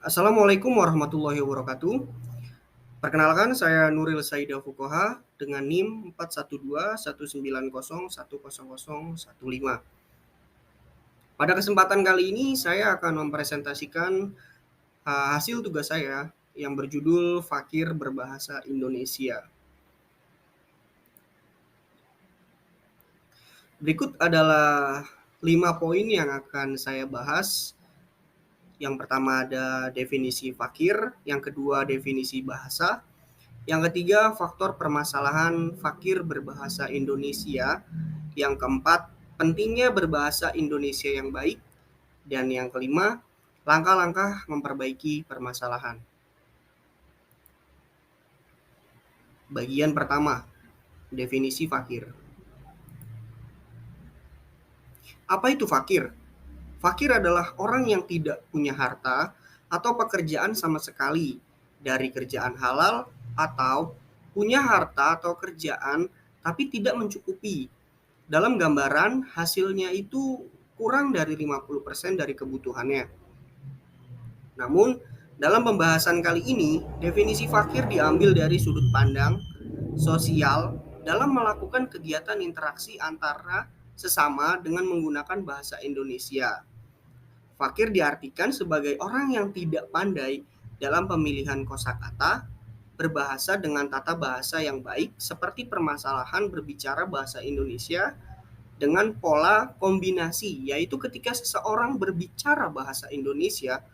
Assalamualaikum warahmatullahi wabarakatuh. Perkenalkan, saya Nuril Saida Fukoha dengan NIM 412 190 100 105. Pada kesempatan kali ini saya akan mempresentasikan hasil tugas saya yang berjudul Fakir Berbahasa Indonesia. Berikut adalah 5 poin yang akan saya bahas. Yang pertama ada definisi fakir, yang kedua definisi bahasa, yang ketiga faktor permasalahan fakir berbahasa Indonesia, yang keempat pentingnya berbahasa Indonesia yang baik, dan yang kelima langkah-langkah memperbaiki permasalahan. Bagian pertama, definisi fakir. Apa itu fakir? Fakir adalah orang yang tidak punya harta atau pekerjaan sama sekali dari kerjaan halal atau punya harta atau kerjaan tapi tidak mencukupi. Dalam gambaran, hasilnya itu kurang dari 50% dari kebutuhannya. Namun, dalam pembahasan kali ini, definisi fakir diambil dari sudut pandang sosial dalam melakukan kegiatan interaksi antara sesama dengan menggunakan bahasa Indonesia. Fakir diartikan sebagai orang yang tidak pandai dalam pemilihan kosakata, berbahasa dengan tata bahasa yang baik, seperti permasalahan berbicara bahasa Indonesia dengan pola kombinasi, yaitu ketika seseorang berbicara bahasa Indonesia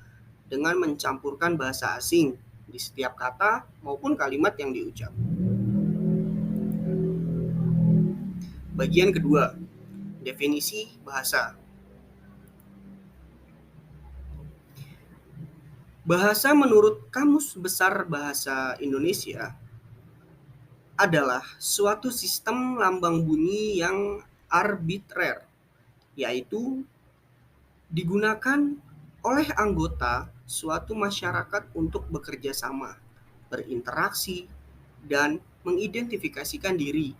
dengan mencampurkan bahasa asing di setiap kata maupun kalimat yang diucap. Bagian kedua, definisi bahasa. Bahasa menurut Kamus Besar Bahasa Indonesia adalah suatu sistem lambang bunyi yang arbitrer, yaitu digunakan oleh anggota suatu masyarakat untuk bekerja sama, berinteraksi, dan mengidentifikasikan diri.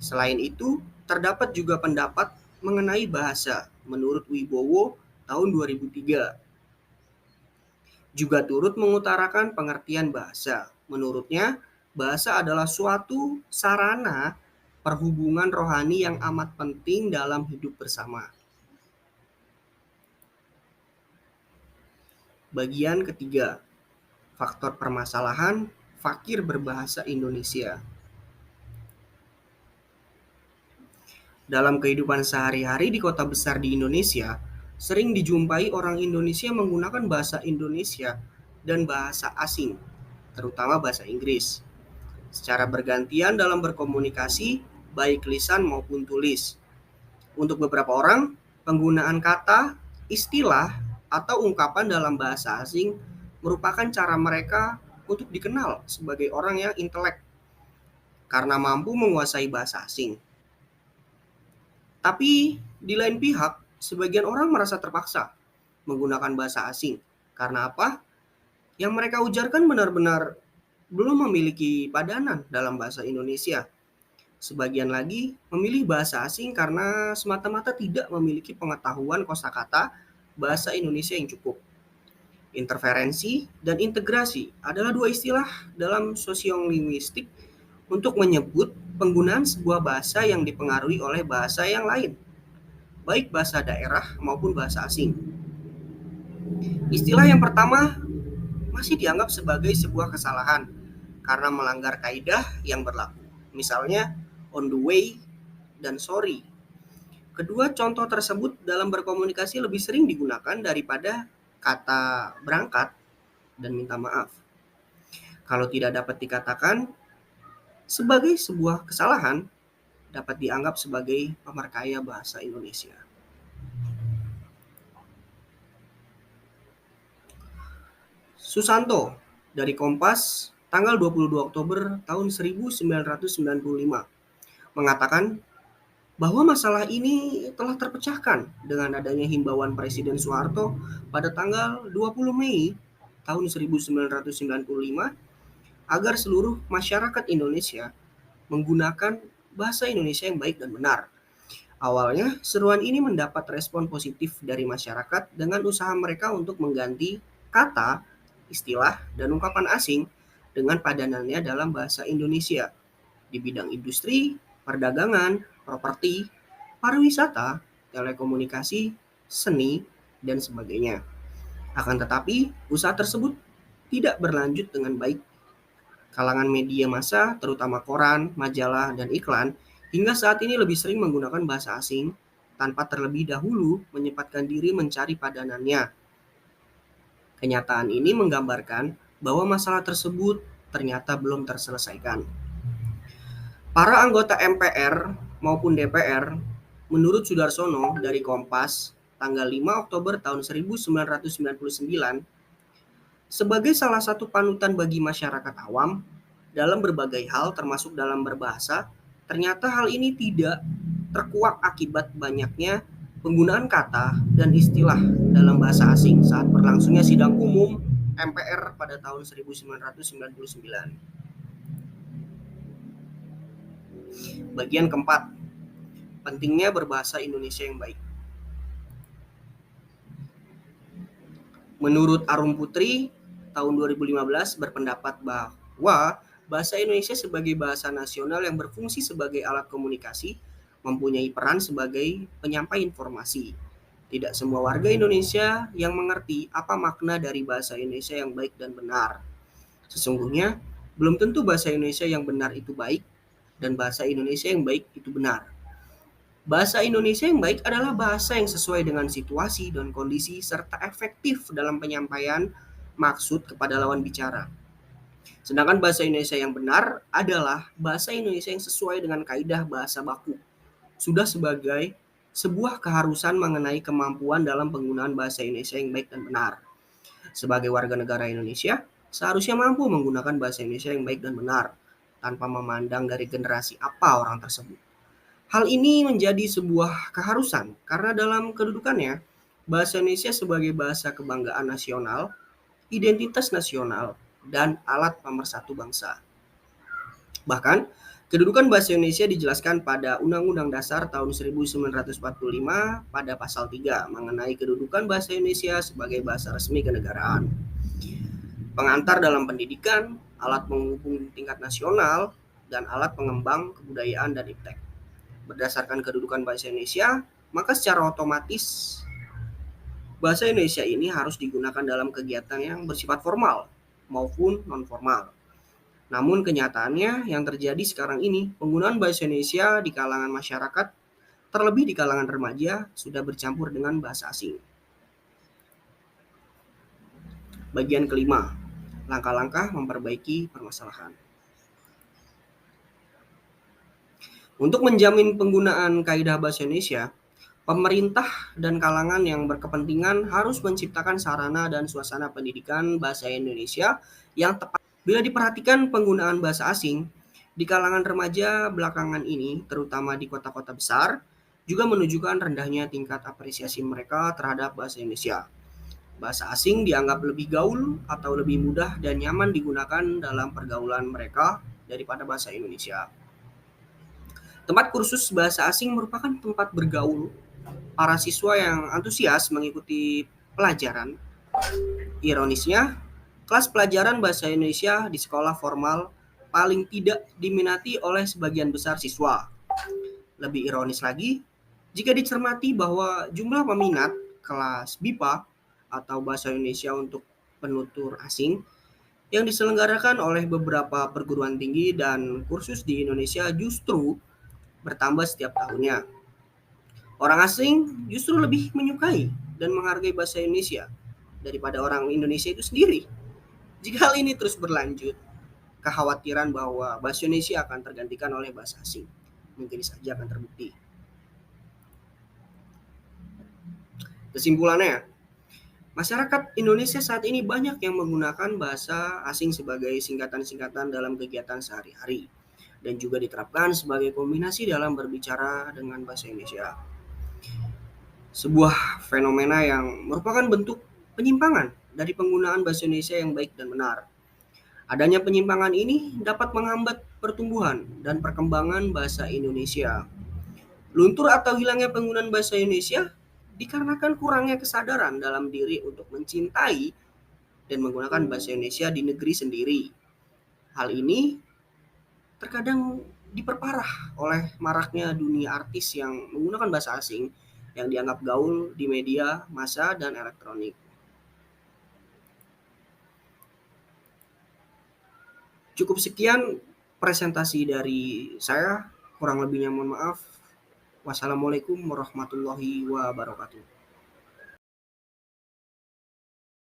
Selain itu, terdapat juga pendapat mengenai bahasa menurut Wibowo tahun 2003. Juga turut mengutarakan pengertian bahasa. Menurutnya, bahasa adalah suatu sarana perhubungan rohani yang amat penting dalam hidup bersama. Bagian ketiga, faktor permasalahan fakir berbahasa Indonesia. Dalam kehidupan sehari-hari di kota besar di Indonesia, sering dijumpai orang Indonesia menggunakan bahasa Indonesia dan bahasa asing, terutama bahasa Inggris, secara bergantian dalam berkomunikasi, baik lisan maupun tulis. Untuk beberapa orang, penggunaan kata, istilah, atau ungkapan dalam bahasa asing merupakan cara mereka untuk dikenal sebagai orang yang intelek karena mampu menguasai bahasa asing. Tapi di lain pihak, sebagian orang merasa terpaksa menggunakan bahasa asing. Karena apa? Yang mereka ujarkan benar-benar belum memiliki padanan dalam bahasa Indonesia. Sebagian lagi memilih bahasa asing karena semata-mata tidak memiliki pengetahuan kosakata bahasa Indonesia yang cukup. Interferensi dan integrasi adalah dua istilah dalam sosiolinguistik untuk menyebut penggunaan sebuah bahasa yang dipengaruhi oleh bahasa yang lain, baik bahasa daerah maupun bahasa asing. Istilah yang pertama masih dianggap sebagai sebuah kesalahan karena melanggar kaidah yang berlaku. Misalnya, on the way dan sorry. Kedua contoh tersebut dalam berkomunikasi lebih sering digunakan daripada kata berangkat dan minta maaf. Kalau tidak dapat dikatakan sebagai sebuah kesalahan, dapat dianggap sebagai pemerkaya bahasa Indonesia. Susanto dari Kompas tanggal 22 Oktober tahun 1995 mengatakan bahwa masalah ini telah terpecahkan dengan adanya himbauan Presiden Soeharto pada tanggal 20 Mei tahun 1995 agar seluruh masyarakat Indonesia menggunakan bahasa Indonesia yang baik dan benar. Awalnya, seruan ini mendapat respon positif dari masyarakat dengan usaha mereka untuk mengganti kata, istilah, dan ungkapan asing dengan padanannya dalam bahasa Indonesia di bidang industri, perdagangan, properti, pariwisata, telekomunikasi, seni, dan sebagainya. Akan tetapi, usaha tersebut tidak berlanjut dengan baik. Kalangan media massa, terutama koran, majalah, dan iklan, hingga saat ini lebih sering menggunakan bahasa asing tanpa terlebih dahulu menyempatkan diri mencari padanannya. Kenyataan ini menggambarkan bahwa masalah tersebut ternyata belum terselesaikan. Para anggota MPR maupun DPR, menurut Sudarsono dari Kompas, tanggal 5 Oktober tahun 1999, sebagai salah satu panutan bagi masyarakat awam dalam berbagai hal termasuk dalam berbahasa, ternyata hal ini tidak terkuak akibat banyaknya penggunaan kata dan istilah dalam bahasa asing saat berlangsungnya sidang umum MPR pada tahun 1999. Bagian keempat, pentingnya berbahasa Indonesia yang baik. Menurut Arum Putri, tahun 2015 berpendapat bahwa bahasa Indonesia sebagai bahasa nasional yang berfungsi sebagai alat komunikasi mempunyai peran sebagai penyampai informasi. Tidak semua warga Indonesia yang mengerti apa makna dari bahasa Indonesia yang baik dan benar. Sesungguhnya, belum tentu bahasa Indonesia yang benar itu baik dan bahasa Indonesia yang baik itu benar. Bahasa Indonesia yang baik adalah bahasa yang sesuai dengan situasi dan kondisi serta efektif dalam penyampaian maksud kepada lawan bicara. Sedangkan bahasa Indonesia yang benar adalah bahasa Indonesia yang sesuai dengan kaidah bahasa baku. Sudah sebagai sebuah keharusan mengenai kemampuan dalam penggunaan bahasa Indonesia yang baik dan benar. Sebagai warga negara Indonesia, seharusnya mampu menggunakan bahasa Indonesia yang baik dan benar, tanpa memandang dari generasi apa orang tersebut. Hal ini menjadi sebuah keharusan karena dalam kedudukannya, bahasa Indonesia sebagai bahasa kebanggaan nasional, identitas nasional, dan alat pemersatu bangsa. Bahkan, kedudukan bahasa Indonesia dijelaskan pada Undang-Undang Dasar tahun 1945 pada pasal 3 mengenai kedudukan bahasa Indonesia sebagai bahasa resmi kenegaraan. Pengantar dalam pendidikan, alat penghubung tingkat nasional, dan alat pengembang kebudayaan dan iptek. Berdasarkan kedudukan bahasa Indonesia, maka secara otomatis bahasa Indonesia ini harus digunakan dalam kegiatan yang bersifat formal maupun non-formal. Namun kenyataannya yang terjadi sekarang ini, penggunaan bahasa Indonesia di kalangan masyarakat, terlebih di kalangan remaja, sudah bercampur dengan bahasa asing. Bagian kelima, langkah-langkah memperbaiki permasalahan. Untuk menjamin penggunaan kaidah bahasa Indonesia, pemerintah dan kalangan yang berkepentingan harus menciptakan sarana dan suasana pendidikan bahasa Indonesia yang tepat. Bila diperhatikan penggunaan bahasa asing di kalangan remaja belakangan ini, terutama di kota-kota besar, juga menunjukkan rendahnya tingkat apresiasi mereka terhadap bahasa Indonesia. Bahasa asing dianggap lebih gaul atau lebih mudah dan nyaman digunakan dalam pergaulan mereka daripada bahasa Indonesia. Tempat kursus bahasa asing merupakan tempat bergaul para siswa yang antusias mengikuti pelajaran. Ironisnya, kelas pelajaran bahasa Indonesia di sekolah formal paling tidak diminati oleh sebagian besar siswa. Lebih ironis lagi, jika dicermati bahwa jumlah peminat kelas BIPA atau bahasa Indonesia untuk penutur asing yang diselenggarakan oleh beberapa perguruan tinggi dan kursus di Indonesia justru bertambah setiap tahunnya. Orang asing justru lebih menyukai dan menghargai bahasa Indonesia daripada orang Indonesia itu sendiri. Jika hal ini terus berlanjut, kekhawatiran bahwa bahasa Indonesia akan tergantikan oleh bahasa asing mungkin saja akan terbukti. Kesimpulannya, masyarakat Indonesia saat ini banyak yang menggunakan bahasa asing sebagai singkatan-singkatan dalam kegiatan sehari-hari dan juga diterapkan sebagai kombinasi dalam berbicara dengan bahasa Indonesia. Sebuah fenomena yang merupakan bentuk penyimpangan dari penggunaan bahasa Indonesia yang baik dan benar. Adanya penyimpangan ini dapat menghambat pertumbuhan dan perkembangan bahasa Indonesia. Luntur atau hilangnya penggunaan bahasa Indonesia dikarenakan kurangnya kesadaran dalam diri untuk mencintai dan menggunakan bahasa Indonesia di negeri sendiri. Hal ini terkadang diperparah oleh maraknya dunia artis yang menggunakan bahasa asing yang dianggap gaul di media massa dan elektronik. Cukup sekian presentasi dari saya, kurang lebihnya mohon maaf. Wassalamualaikum warahmatullahi wabarakatuh.